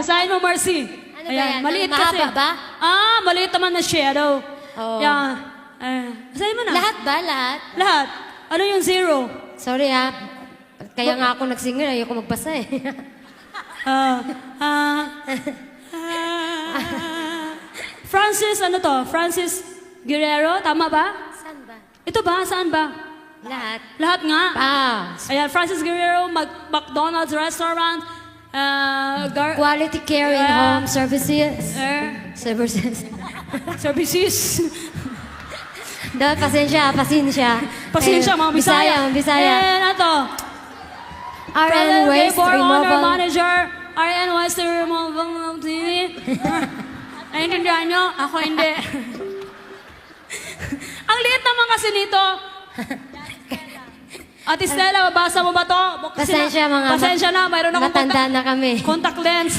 basahin mo, Marcy. Ano ba yan? Maliit Mahaba kasi. ba? Maliit naman na shadow. Oo. Yan. Basahin mo na. Lahat ba? Lahat? Lahat. Ano yung zero? Sorry ha. Kaya nga ako nag-singer, ayoko magbasa eh. Francis, ano to? Francis Guerrero, tama ba? Saan ba? Ito ba? Saan ba? Lahat. Lahat nga. Ah. Francis Guerrero, McDonald's Restaurant, Quality care in home services. Services. Services. Dahil pasensya. Pasensya, mga Bisaya. Bisaya. And ito, RN Waste Labor Honor Removal. Manager, RN Waste Removal TV. Naintindihan nyo? Ako hindi. Ang liit naman kasi nito. Ate Stella, mabasa mo ba to? Pasensya mga Pasensya na, mayroon akong matanda na kami. contact lens.